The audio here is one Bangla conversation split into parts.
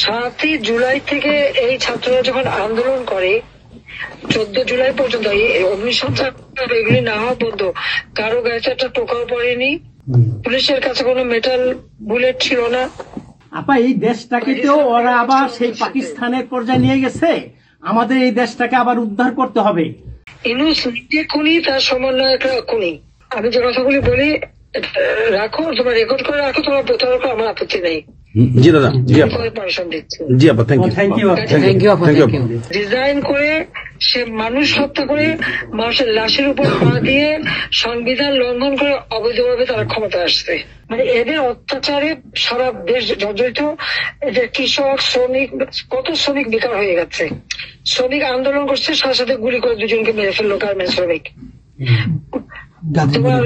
7ই জুলাই থেকে এই ছাত্ররা যখন আন্দোলন করে 14 জুলাই পর্যন্ত এই অগ্নিসংযোগ এগুলি না হওয়া পর্যন্ত কারো গায়ে একটা টোকাও পড়েনি, পুলিশের কাছে কোনো মেটাল বুলেট ছিল না। আপা এই দেশটাকে তো ওরা আবার সেই পাকিস্তানের পর্যায়ে নিয়ে গেছে, আমাদের এই দেশটাকে আবার উদ্ধার করতে হবে। ইউনূস নিজে খুনি, তার সমন্বয়করা খুনি। আমি যে কথাগুলি বলি রাখো, তোমার রেকর্ড করে রাখো, তোমার প্রতারক আমার আপত্তি নেই। জি দাদা, জি আপা, পারমিশন দিচ্ছি। জি আপা, থ্যাংক ইউ। ডিজাইন করে সে মানুষ হত্যা করে মানুষের লাশের উপর পা দিয়ে সংবিধান লঙ্ঘন করে অবৈধভাবে তারা ক্ষমতা আসছে। মানে এদের অত্যাচারে সারা দেশ জর্জরিত। এদের কৃষক, শ্রমিক, কত শ্রমিক বেকার হয়ে গেছে। শ্রমিক আন্দোলন করছে, সাথে সাথে গুলি করে দুজনকে মেরে ফেললো গার্মেন্টস শ্রমিক। তোমার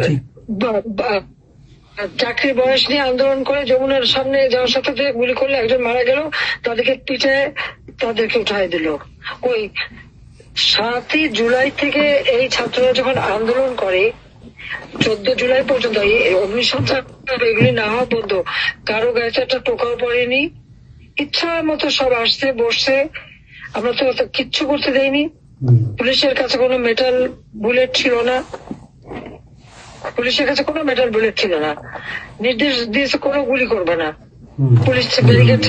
চাকরির বয়স নিয়ে আন্দোলন করে যমুনার সামনে যাওয়ার সাথে গুলি করলে একজন মারা গেল, তাদেরকে পিঠে তাদেরকে উঠাই দিল। ওই 7ই জুলাই থেকে এই ছাত্ররা যখন আন্দোলন করে 14 জুলাই পর্যন্ত এই অগ্নিসংযোগ এগুলি না হওয়া পর্যন্ত কারো গায়ে একটা টোকাও পড়েনি। ইচ্ছা মতো সব আসছে বসছে, আমরা তো কিচ্ছু করতে দেয়নি। পুলিশের কাছে কোনো মেটাল বুলেট ছিল না, পুলিশের কাছে কোনো মেটাল বুলেট ছিল না। নির্দেশ দিয়েছে কোনো গুলি করবে না। পুলিশ ব্যারিকেড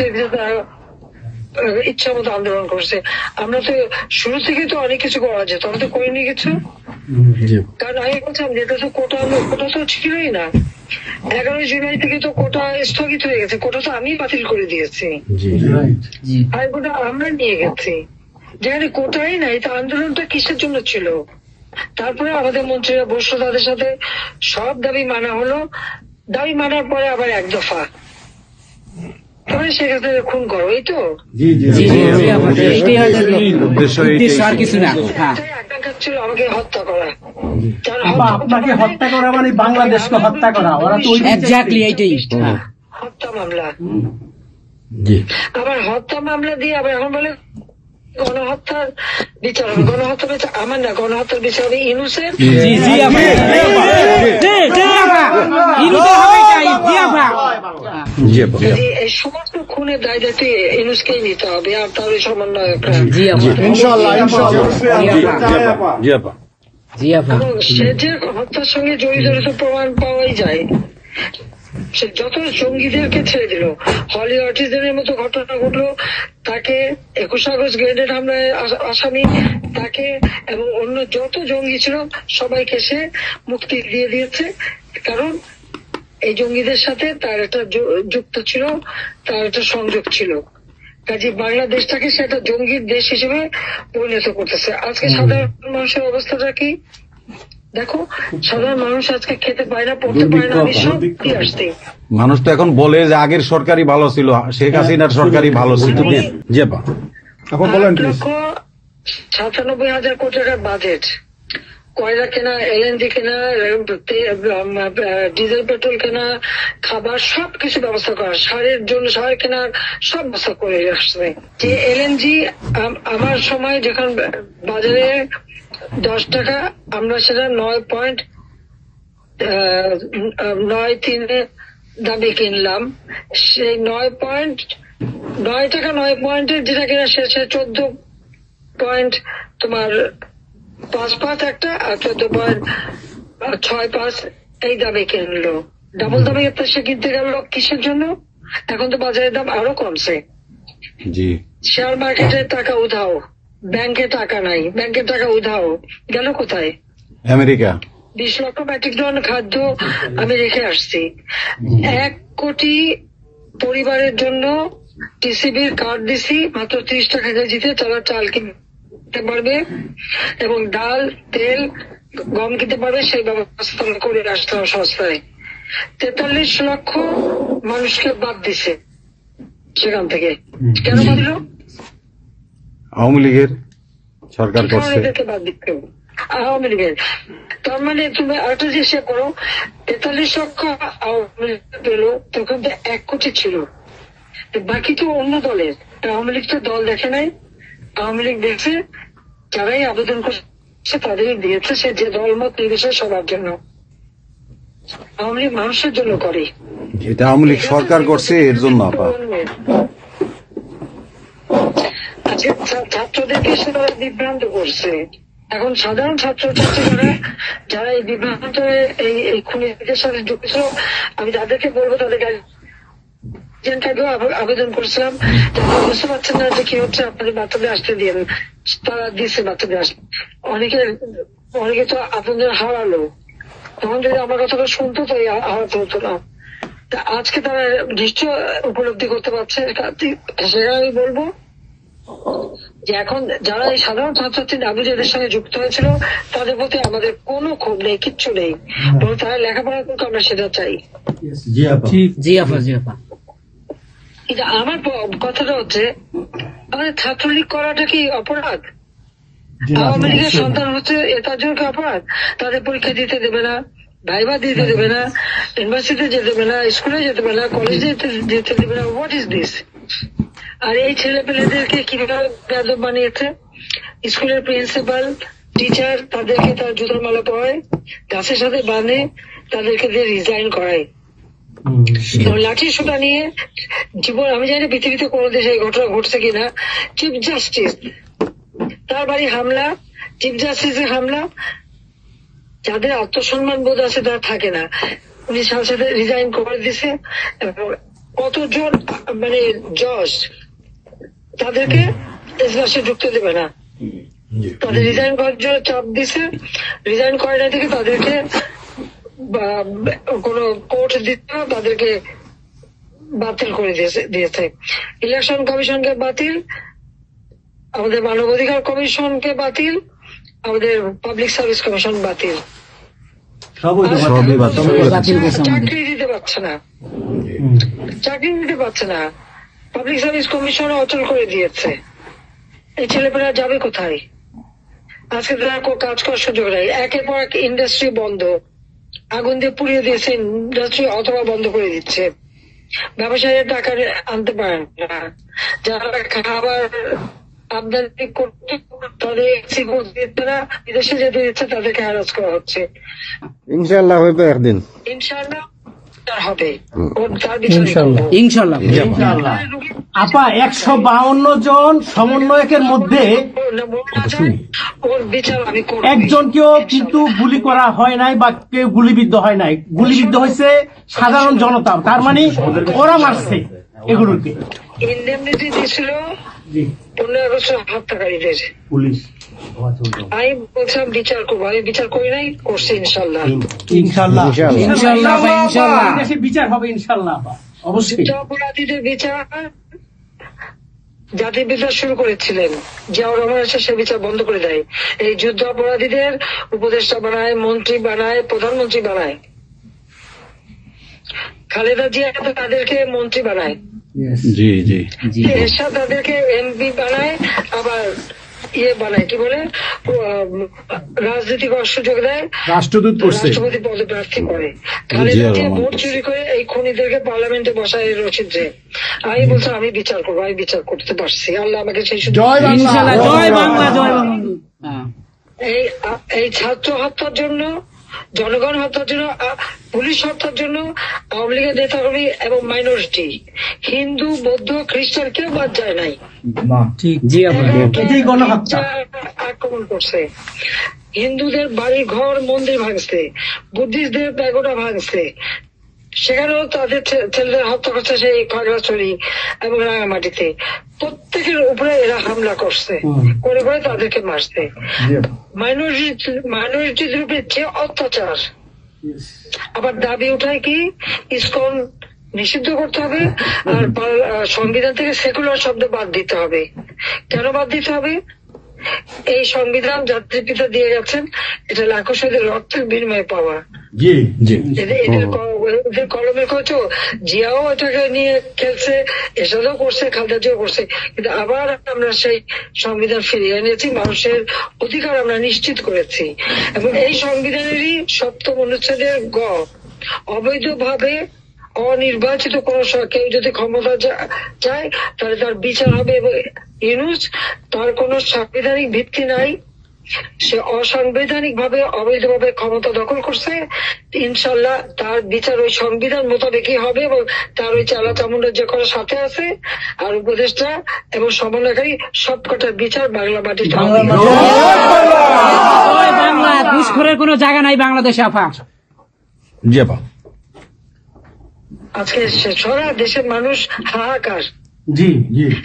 ইচ্ছা মতো আন্দোলন করছে। আমরা তো শুরু থেকে তো অনেক কিছু করা যেত, আমরা তো করিনি কিছু। কারণ আমি বলছিলাম যেটা তো কোটা তো ছিলই না। 11 জুলাই থেকে তো কোটা স্থগিত হয়ে গেছে, কোটা তো আমি বাতিল করে দিয়েছি, আর কোটা আমরা নিয়ে গেছি। যেখানে কোটাই নাই, তা আন্দোলনটা কিসের জন্য ছিল? তারপরে আমাদের মন্ত্রীরা বসলো, তাদের সাথে সব দাবি মানা হলো। দাবি মানার পরে আবার এক দফা তবে সেক্ষেত্রে খুন করো, এই তো আকাঙ্ক্ষা ছিল আমাকে হত্যা করা। আপনাকে হত্যা করা মানে বাংলাদেশকে হত্যা করা, ওরা তো হত্যা মামলা। আবার হত্যা মামলা দিয়ে আবার এখন বলে গণহত্যার বিচার হবে। গণহত্যার বিচার আমার না, গণহত্যার বিচার হবে ইউনূসের। এই সমস্ত খুনের দায় দায়িত্ব ইউনূসকেই নিতে হবে, আর তার সমন্বয়করা। সে যে হত্যার সঙ্গে জড়িত প্রমাণ পাওয়াই যায়। সে যত জঙ্গিদেরকে ছেড়ে দিল, হলি আর্টিজানের মতো ঘটনা ঘটলো, তাকে 21 আগস্ট গ্রেনেড হামলায় আসামি তাকে এবং অন্য যত জঙ্গি ছিল সবাইকে সে মুক্তি দিয়ে দিয়েছে। কারণ এই জঙ্গিদের সাথে তার একটা যুক্ত ছিল, তার একটা সংযোগ ছিল। কাজে বাংলাদেশটাকে সে একটা জঙ্গির দেশ হিসেবে পরিণত করতেছে। আজকে সাধারণ মানুষের অবস্থাটা কি দেখো, সাধারণ মানুষ আজকে খেতে পায় না, পড়তে পায় না। আমি সব কি আসছি, মানুষ তো এখন বলে যে আগের সরকারই ভালো ছিল, শেখ হাসিনার সরকারই ভালো ছিল। 8,97,000 কোটি টাকার বাজেট, কয়লা কেনা, এলএনজি কেনা, ডিজেল পেট্রোল কেনা, খাবার সবকিছু ব্যবস্থা করা, সারের জন্য সার কেনার সব ব্যবস্থা করে আসছে। যে এলএনজি আমার সময় যখন বাজারে 10 টাকা, আমরা সেটা 9.93 দামে কিনলাম। সেই 9 টাকা 9 পয়েন্টের যেটা কিনা সে 14 পয়েন্ট তোমার 5 একটা, আর 14.65 এই দামে কিনলো। ডাবল দামে সে কিনতে গেল কিসের জন্য? এখন তো বাজারের দাম আরো কমছে। শেয়ার মার্কেটে টাকা উধাও, ব্যাংকে টাকা নাই, ব্যাংকের টাকা উধাও, গেল কোথায়? আমেরিকা। 20 লক্ষ মেট্রিক টন খাদ্য আমি রেখে আসছি। 1 কোটি পরিবারের জন্য টিসিবির কার্ড দিছি, মাত্র 30 টাকা কেজিতে তারা চাল কিনতে পারবে এবং ডাল, তেল, গম কিনতে পারবে। সেই ব্যবস্থা করে আসতে হবে সস্তায়। 43 লক্ষ মানুষকে বাদ দিছে সেখান থেকে। কেন বাঁধল? আওয়ামী লীগের সরকার করছে, বাদ দিতে আওয়ামী লীগের। তার মানে তুমি আরেকটা জিনিস করো, 43 লক্ষ আওয়ামী লীগ পেল, তখন তো 1 কোটি ছিল, বাকি তো অন্য দলের। আওয়ামী লীগ তো দল দেখে নাই, আওয়ামী লীগ দেখছে যারাই আবেদন করছে তাদেরই দিয়েছে, সে যে দলমত নির্বিশেষে সবার জন্য। আওয়ামী লীগ মানুষের জন্য করে, এটা আওয়ামী লীগ সরকার করছে এর জন্য। আপা আজকে ছাত্রদেরকে সে তারা বিভ্রান্ত করছে। এখন সাধারণ ছাত্রছাত্রীরা যারা এই বিভ্রান্ত এই খুনিদের সাথে যুক্ত ছিল, আমি তাদেরকে বলবো তাদের গার্জিয়ানকেও আবেদন করেছিলাম, যারা বুঝতে পারছেন না যে কি হচ্ছে আপনাদের বাচ্চাদের আসতে দিয়ে, তারা দিচ্ছে বাচ্চাদের আসতে। অনেকে তো আপনাদের হারালো, তখন যদি আমার কথাটা শুনতো তো হারাতে হতো না। আজকে তারা নিশ্চয় উপলব্ধি করতে পারছে, সেটা আমি বলবো যে এখন যারা এই সাধারণ ছাত্রছাত্রী নাবিজের সঙ্গে যুক্ত হয়েছিল তাদের প্রতি আমাদের কোনো ক্ষোভ নেই, কিচ্ছু নেই, বরং তারা লেখাপড়া করতে আমরা সেটা চাই। কিন্তু আমার কথাটা হচ্ছে, আমাদের ছাত্রলীগ করাটা কি অপরাধ? আওয়ামী লীগের সন্তান হচ্ছে তার জন্য কি অপরাধ? তাদের পরীক্ষা দিতে দেবে না, ভাইবা দিতে দেবে না, ইউনিভার্সিটিতে যেতে দেবে না, স্কুলে যেতে দেবে না, কলেজে যেতে দেবে না। What is this? আর এই ছেলে পেলেদেরকে কিভাবে বেয়াদব বানিয়েছে? স্কুলের প্রিন্সিপাল, টিচার তাদেরকে তার জুতোর মালা পরায়, গাছের সাথে বাঁধে, তাদেরকে দিয়ে রিজাইন করায়। লাঠি সোটা নিয়ে জীবন, আমি জানি পৃথিবীতে কোনো দেশে এই ঘটনা ঘটছে কিনা। চিফ জাস্টিস তার বাড়ি হামলা, চিফ জাস্টিসের হামলা। যাদের আত্মসম্মান বোধ আছে তারা থাকে না, উনি সাথে সাথে রিজাইন করে দিছে। কতজন মানে জজ তাদেরকে এজলাসে ঢুকতে দেবে না, তাদের রিজাইন করার জন্য চাপ দিছে। রিজাইন করে না থেকে তাদেরকে কোন কোর্ট দিতে না, তাদেরকে বাতিল করে দিয়েছে। ইলেকশন কমিশনকে বাতিল, আমাদের মানবাধিকার কমিশনকে বাতিল, আমাদের পাবলিক সার্ভিস কমিশন বাতিল। চাকরি দিতে পারছে না, চাকরি দিতে পারছে না। পাবলিক সার্ভিস কমিশন অচল করে দিয়েছে। এই ছেলেপেলেরা যাবে কোথায়? আজকে তারা কাজ করার সুযোগ নেই। একের পর এক ইন্ডাস্ট্রি বন্ধ, আগুন দিয়ে পুড়িয়ে দিয়েছে ইন্ডাস্ট্রি অথবা বন্ধ করে দিচ্ছে। ব্যবসায়ীরা টাকা আনতে পারে না, যারা খাবার আমদানি করতে তাদের বিদেশে যেতে দিচ্ছে, তাদেরকে হ্যারাস করা হচ্ছে। ইনশাআল্লাহ হইবে একদিন, ইনশাআল্লাহ হবে, তার বিচার ইনশাল্লাহ। আপা 152 জন সমন্বয়কের মধ্যে ওর বিচার আমি করব। একজনকেও কিন্তু গুলি করা হয় নাই বা কেউ গুলিবিদ্ধ হয় নাই, গুলিবিদ্ধ হয়েছে সাধারণ জনতা। তার মানে ওরা মারছে এগুলোকে। ইন্ডেমনিটি দিয়েছিল 15 আগস্ট হত্যাকারীদের। পুলিশ আমি বলছিলাম বিচার করবো, আমি বিচার করি নাই, করছি ইনশাল্লাহ। ইনশাল্লাহ ইনশাআল্লাহ। ইনশাল্লাহ দেশে বিচার হবে ইনশাল্লাহ, অবশ্যই। অপরাধীদের বিচার জাতির বিচার শুরু করেছিলেন জিয়াউর রহমান, এসে সে বিচার বন্ধ করে দেয়। এই যুদ্ধ অপরাধীদের উপদেষ্টা বানায়, মন্ত্রী বানায়, প্রধানমন্ত্রী বানায়। খালেদা জিয়া তাদেরকে মন্ত্রী বানায়, জি জি এরশাদ তাদেরকে এমপি বানায়, আবার বানায় কি বলে রাজনীতি করার সুযোগ দেয়, রাষ্ট্রদূত করছে, রাষ্ট্রপতি পদপ্রার্থী করে। খালেদা জিয়া ভোট চুরি করে এই খুনিদেরকে পার্লামেন্টে বসায় রচিত্রে। আমি বলছি আমি বিচার করবো, আমি বিচার করতে পারছি, আল্লাহ আমাকে সেই সুযোগ। জয় বাংলা। এই ছাত্র হত্যার জন্য, জনগণ হত্যার জন্য, পুলিশ হত্যার জন্য আওয়ামী লীগের নেতাকর্মী এবং মাইনরিটি, হিন্দু, বৌদ্ধ, খ্রিস্টান কেউ বাদ যায় নাই। আক্রমণ করছে, হিন্দুদের বাড়ি ঘর মন্দির ভাঙছে, বুদ্ধিস্টদের প্যাগোডা ভাঙছে, সেখানেও তাদের ছেলেদের হত্যা করছে সেই খাগড়াছড়ি এবং রাঙামাটিতে। প্রত্যেকের উপরে এরা হামলা করছে, করে করে তাদেরকে মারছে। মাইনরিটিদের উপরে যে অত্যাচার, আবার দাবি উঠায় কি ইসকন নিষিদ্ধ করতে হবে, আর সংবিধান থেকে সেকুলার শব্দ বাদ দিতে হবে। কেন বাদ দিতে হবে? এই সংবিধান জাতির পিতা দিয়ে গেছেন, এটা লাখো শহীদের রক্তের বিনিময়ে পাওয়া। এদের কলমে কচো জিয়াও এটাকে নিয়ে খেলছে, এসবও করছে, খালেদা জিয়াও করছে, কিন্তু আবার আমরা সেই সংবিধান ফিরিয়ে এনেছি, মানুষের অধিকার আমরা নিশ্চিত করেছি। এবং এই সংবিধানেরই 7ম অনুচ্ছেদের গ, অবৈধভাবে অনির্বাচিত কোন কেউ যদি ক্ষমতা চায় তাহলে তার বিচার হবে। এবং ইউনূস, তার কোন সাংবিধানিক ভিত্তি নাই, সে অসাংবিধানিক ভাবে অবৈধভাবে ক্ষমতা দখল করছে। ইনশাল্লাহ তার বিচার ওই সংবিধান মোতাবেকই হবে, এবং তার ওই চালা চামুন্ডার যে করার সাথে আছে, আর উপদেষ্টা এবং সমন্বয়কারী সবকটার বিচার বাংলা মাটিতে বাংলা হবে। মাটিতে। ওই বাংলা ঘুষখোরের কোনো জায়গা নাই বাংলাদেশে আপা। জি আপা। আজকে সারা দেশের মানুষ হাহাকার, জি জি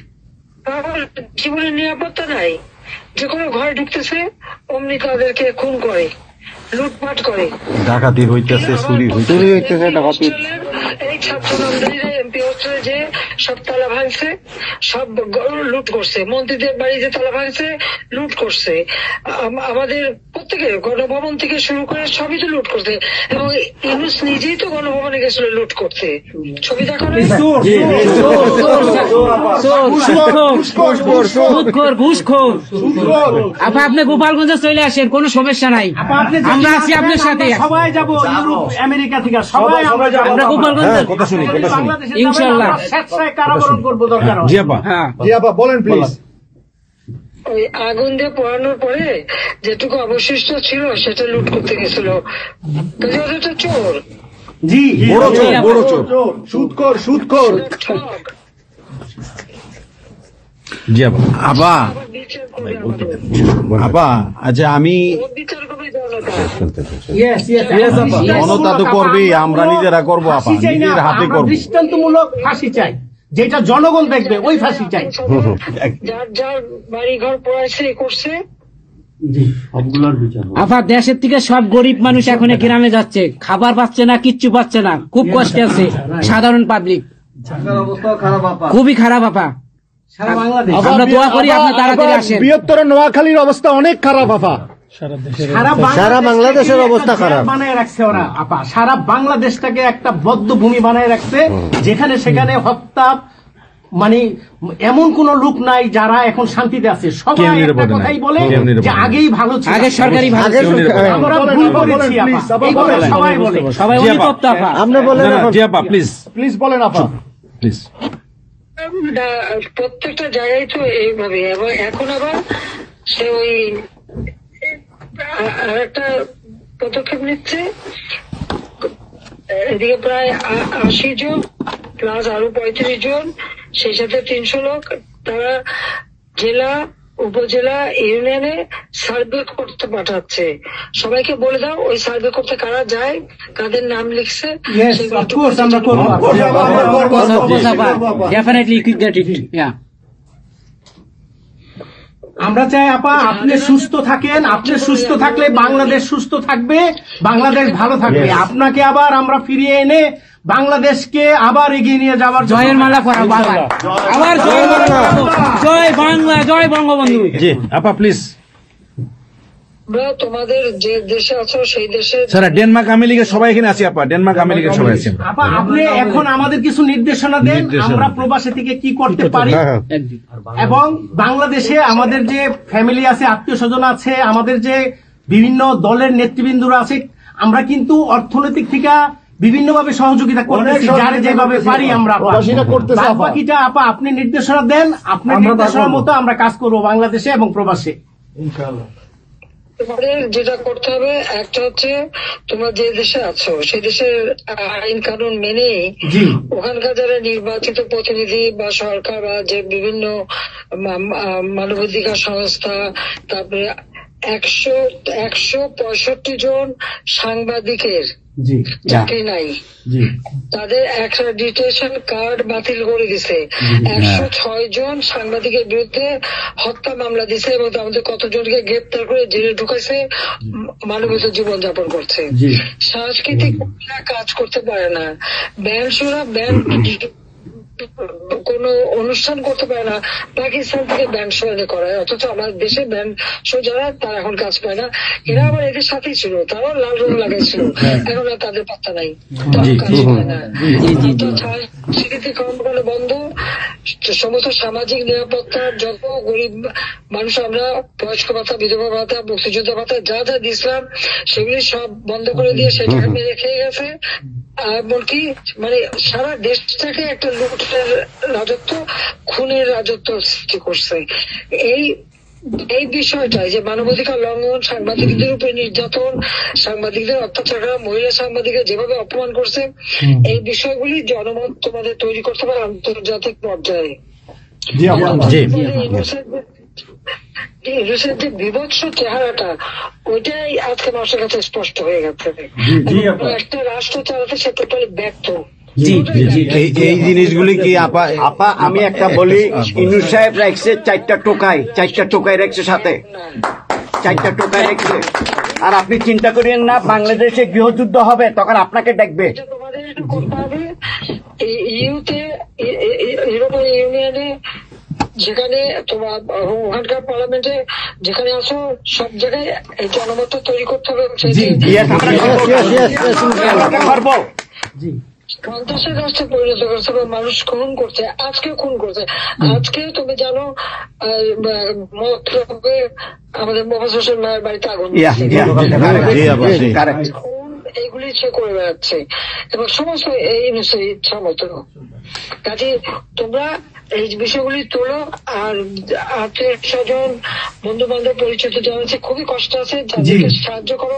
কারোর জীবনের নিরাপত্তা নাই। যে কোনো ঘরে ঢুকতেছে অমনি তাদেরকে খুন করে, লুটপাট করে। ডাকাতি হইতেছে, চুরি হইতেছে। এই ছাত্র নামদারিরা এমপি হোস্টেলে যে সব তালা ভাঙছে, সব লুট করছে, মন্ত্রীদের বাড়িতে তালা ভাঙছে, লুট করছে। আমাদের প্রত্যেকের গণভবন থেকে শুরু করে সবই তো লুট করছে, এবং ইউনুস নিজেই তো গণভবনে গেছিল লুট করতে। ছবি দেখো না? সুদখোর, ঘুষখোর। আপা আপনি গোপালগঞ্জে চলে আসেন, কোনো সমস্যা নাই, আপা, আপনি যেখানে আমরা আছি আপনার আছেন, সাথে। আমরা সবাই যাব ইউরোপ আমেরিকা থেকে, সবাই আমরা যাব। আমরা গোপালগঞ্জ কথা শুনি, কথা শুনি। বাংলাদেশে যাবেন, ইনশাআল্লাহ। আমরা স্বেচ্ছায় কারাবরণ করবো দরকার হয়। জি আপা। হ্যাঁ জি আপা বলেন প্লিজ। ওই আগুন দিয়ে পোড়ানোর পরে যেটুকু অবশিষ্ট ছিল সেটা লুট করতে গেছিল, কাজে ওদের তো চোর, জি বড় চোর, বড় চোর। সুদখোর সুদখোর। ঠক। জি আপা। আপা, আবার বিচার করবে আমাদের। আপা, আচ্ছা আমি ওর বিচার করবে জনতা। Yes, yes, আপা। জনতা তো করবেই, আমরা নিজেরা করবো আপা, ফাঁসি চাই না, নিজের হাতে আমরা করবো। দৃষ্টান্তমূলক ফাঁসি চাই, যেটা জনগণ দেখবে ওই ফাঁসি চাই। যার যার বাড়ি ঘর পড়াইছে করছে, আপা দেশের থেকে সব গরিব মানুষ এখন গ্রামে যাচ্ছে, খাবার পাচ্ছে না, কিচ্ছু পাচ্ছে না, খুব কষ্টে আছে সাধারণ পাবলিক, খুবই খারাপ আপা। সারা বাংলাদেশ, আমরা দোয়া করি আপনি তাড়াতাড়ি আসেন। বৃহত্তর নোয়াখালীর অবস্থা অনেক খারাপ আপা। সারা বাংলাদেশের অবস্থা খারাপ। বানায় রাখছে ওরা আপা, সারা বাংলাদেশটাকে একটা বদ্ধ ভূমি বানায় রাখছে, যেখানে সেখানে হত্যা, মানে এমন কোন লোক নাই যারা এখন শান্তিতে আছে। সবাই কেউ একটা নিরাপদে নাই। কথাই বলে কেউ নিরাপদে যে নাই। আগেই ভালো ছিল, আগে সরকারি ভালো আগের ছিল। সরকার- আমরা বলেন, ভুল আপা, করেছি বলেন, আপা। please, আপা, এই কথা বলেন। সবাই বলে। সবাই জি আপা। অনুতপ্ত আপা। আপনি বলেন না, না, এখন। জি আপা, প্লিজ প্লিজ বলেন আপা। প্লিজ। প্রত্যেকটা জায়গায় তো এইভাবে। এবং এখন আবার সে ওই আর একটা পদক্ষেপ নিচ্ছে, এদিকে প্রায় 80 জন প্লাস আরো 35 জন, সেই সাথে 300 লোক, তারা জেলা উপজেলা ইউনিয়নে সার্ভে করতে পাঠাচ্ছে। সবাইকে বলে দাও ওই সার্ভে করতে কারা যায়, কাদের নাম লিখছে, Yes, সেগুলো of course, আমরা করবো আপা। Definitely you could get it. Yeah. আমরা চাই আপা আপনি সুস্থ থাকেন, আপনি সুস্থ থাকলে বাংলাদেশ সুস্থ থাকবে, বাংলাদেশ ভালো থাকবে। আপনাকে আবার আমরা ফিরিয়ে এনে বাংলাদেশকে আবার এগিয়ে নিয়ে যাওয়ার জন্য- জয়ের মালা পরাবো আবার। আবার জয় বাংলা, জয় বাংলা, জয় বঙ্গবন্ধু। জি আপা, প্লিজ। আমরা তোমাদের যে দেশে আছো সেই দেশে স্যার, ডেনমার্ক আমেরিকা সবাই এখানে আছি আপা, ডেনমার্ক আমেরিকা সবাই আছি আমরা। আপা আপনি এখন আমাদের কিছু নির্দেশনা দেন, নির্দেশনা। আমরা প্রবাসী থেকে কি করতে পারি, হ্যাঁ, হ্যাঁ। এবং বাংলাদেশে আমাদের যে ফ্যামিলি আছে, আত্মীয় স্বজন আছে, আমাদের যে বিভিন্ন দলের নেতৃবৃন্দরা আছে, আমরা কিন্তু অর্থনৈতিক থেকে বিভিন্ন ভাবে সহযোগিতা করতেছি, যার যেভাবে পারি আমরা আপা। প্রবাসীরা করতেছে আপা। বাকিটা আপা আপনি নির্দেশনা দেন, আপনার নির্দেশনার মতো আমরা কাজ করবো বাংলাদেশে এবং প্রবাসে। তোমাদের যেটা করতে হবে, একটা হচ্ছে তোমরা যে দেশে আছো সেই দেশের আইন কানুন মেনে জি ওখানকার যারা নির্বাচিত প্রতিনিধি বা সরকার বা যে বিভিন্ন মানবাধিকার সংস্থা, তারপরে 165 জন সাংবাদিকের জি চাকরি নাই, জি তাদের অ্যাক্রেডিটেশন কার্ড বাতিল করে দিছে। 106 জন সাংবাদিকের বিরুদ্ধে হত্যা মামলা দিছে, এবং আমাদের কতজনকে গ্রেপ্তার করে জেলে ঢুকাইছে, মানবিত জীবন যাপন করছে। জি সাংস্কৃতিক কাজ করতে পারে না, ব্যান্ড শোরা ব্যান্ড কোন অনুষ্ঠান করতে পারে না, পাকিস্তান থেকে ব্যান্ড শো এনে করায়, অথচ আমার দেশে ব্যান্ড শো যারা তারা এখন কাজ পায় না। এরা আবার এদের সাথেই ছিল, তারাও লাল রং লাগাইছিল, এখন আর তাদের পাত্তা নাই, তারাও কাজ পায় না। স্বীকৃতি কর্মকাণ্ড বন্ধ, সমস্ত সামাজিক নিরাপত্তার যত গরিব মানুষ আমরা বয়স্ক ভাতা, বিধবা ভাতা, মুক্তিযোদ্ধা ভাতা যা যা দিয়েছিলাম সেগুলি সব বন্ধ করে দিয়ে সেটাকে মেরে খেয়ে গেছে। এমনকি মানে সারা দেশটাকে একটা লুটের রাজত্ব, খুনের রাজত্ব সৃষ্টি করছে। এই বিষয়টাই যে মানবাধিকার লঙ্ঘন, সাংবাদিকদের উপরে নির্যাতন, সাংবাদিকদের অত্যাচার করা, মহিলা সাংবাদিকদের যেভাবে অপমান করছে, এই বিষয়গুলি জনমত তোমাদের তৈরি করতে পারে আন্তর্জাতিক পর্যায়ে। ইউনুসের যে বিভৎস চেহারাটা, ওইটাই আজকে মানুষের কাছে স্পষ্ট হয়ে গেছে। একটা রাষ্ট্র চালাতে সে টোটালি ব্যর্থ। এই জিনিসগুলি কি আপা আপা আমি একটা বলি, ইউনূস সাহেব রাখছে 4টা টোকাই রাখছে সাথে, 4টা টোকাই রাখছে। আর আপনি চিন্তা করেন না বাংলাদেশে গৃহযুদ্ধ হবে তখন আপনাকে দেখবে। এটা তোমাদের করতে হবে। ইউরোপিয়ান ইউনিয়নে যেখানে তোমার ওখানকার পার্লামেন্টে যেখানে আসো, সব জায়গায় এই জনমত তৈরি করতে হবে। সন্ত্রাসের রাষ্ট্রে পরিণত করছে, মানুষ খুন করছে, আজকে খুন করছে। আজকে তুমি জানো আমাদের মোহাম্মদ হোসেন মায়ের বাড়িতে আগুন, এইগুলি সে করে বেড়াচ্ছে এবং সমস্ত এই ইচ্ছা মতো। কাজে তোমরা এই বিষয়গুলি তোলো, আর আত্মীয় স্বজন বন্ধু বান্ধব পরিচিত যারা আছে খুবই কষ্ট আছে, তাদেরকে সাহায্য করো।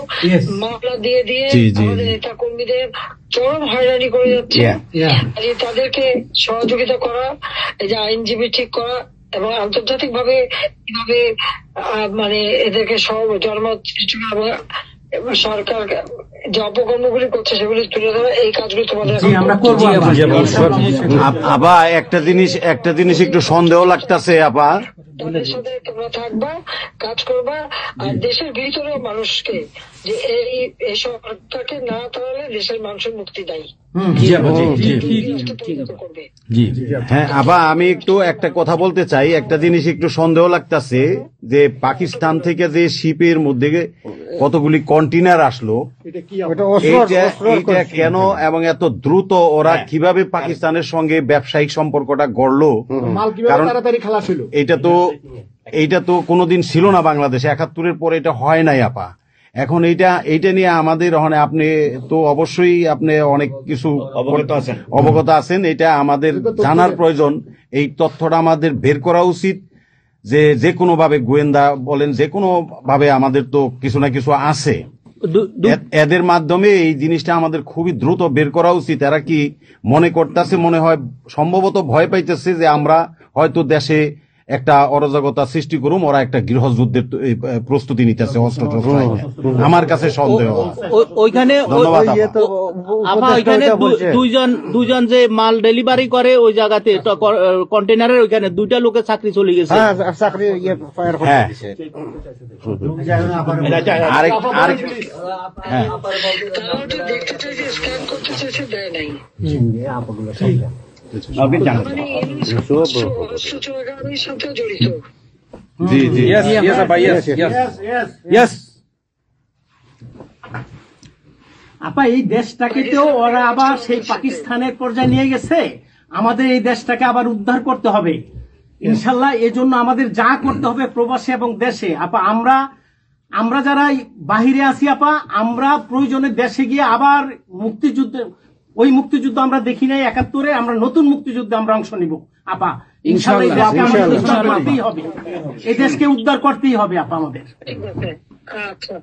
মামলা দিয়ে আমাদের নেতা কর্মীদের চরম হয়রানি করে যাচ্ছে। তাদেরকে সহযোগিতা করা, এই যে আইনজীবী ঠিক করা, এবং আন্তর্জাতিক ভাবে কিভাবে মানে এদেরকে সব জনমত সরকার যে অপকর্মগুলি করছে সেগুলি তুলে ধরা, এই কাজগুলি তোমাদের আমরা করবো। আপা একটা জিনিস একটু সন্দেহ লাগতেছে আপা, তাদের সাথে তোমরা থাকবা, কাজ করবা, আর দেশের ভিতরে মানুষকে যে এই সরকারকে না তাহলে দেশের মানুষের মুক্তি দেয়। হ্যাঁ আপা আমি একটু একটা কথা বলতে চাই। একটা জিনিস একটু সন্দেহ লাগতেছে যে পাকিস্তান থেকে যে শিপের মধ্যে কতগুলি কন্টেনার আসলো, এইটা কেন এবং এত দ্রুত ওরা কিভাবে পাকিস্তানের সঙ্গে ব্যবসায়িক সম্পর্কটা গড়লো? কারণ এইটা তো কোনোদিন ছিল না বাংলাদেশে, 71-এর পরে এটা হয় নাই আপা। এখন এইটা নিয়ে আমাদের আপনি তো অবশ্যই আপনি অনেক কিছু অবগত আছেন, এটা আমাদের জানার প্রয়োজন। এই তথ্যটা আমাদের বের করা উচিত যে কোনো ভাবে, গোয়েন্দা বলেন যে কোনো ভাবে আমাদের তো কিছু না কিছু আছে, এদের মাধ্যমে এই জিনিসটা আমাদের খুবই দ্রুত বের করা উচিত। এরা কি মনে করতেছে, মনে হয় সম্ভবত ভয় পাইতেছে যে আমরা হয়তো দেশে একটা অরাজকতা সৃষ্টি করুম, ওরা একটা গৃহযুদ্ধের প্রস্তুতি নিতেছে, অস্ত্র আমার কাছে সন্দেহ। ওইখানে দুইজন যে মাল ডেলিভারি করে ওই জায়গাতে কন্টেনারের ওইখানে 2টা লোকের চাকরি চলে গেছে। দেখতে চাইছে, স্ক্যান করতে চাইছে, দেয় নাই। সাথে জড়িত। আপা এই দেশটাকে তো ওরা আবার সেই পাকিস্তানের পর্যায়ে নিয়ে গেছে, আমাদের এই দেশটাকে আবার উদ্ধার করতে হবে ইনশাল্লাহ। এই জন্য আমাদের যা করতে হবে প্রবাসী এবং দেশে, আপা আমরা যারা বাহিরে আছি আপা, আমরা প্রয়োজনে দেশে গিয়ে আবার ওই মুক্তিযুদ্ধ আমরা দেখি নাই 71-এ, আমরা নতুন মুক্তিযুদ্ধে আমরা অংশ নিব আপা ইনশাল্লাহ। এই দেশকে আমাদের উদ্ধার করতেই হবে, এই দেশকে উদ্ধার করতেই হবে আপা আমাদের। আচ্ছা।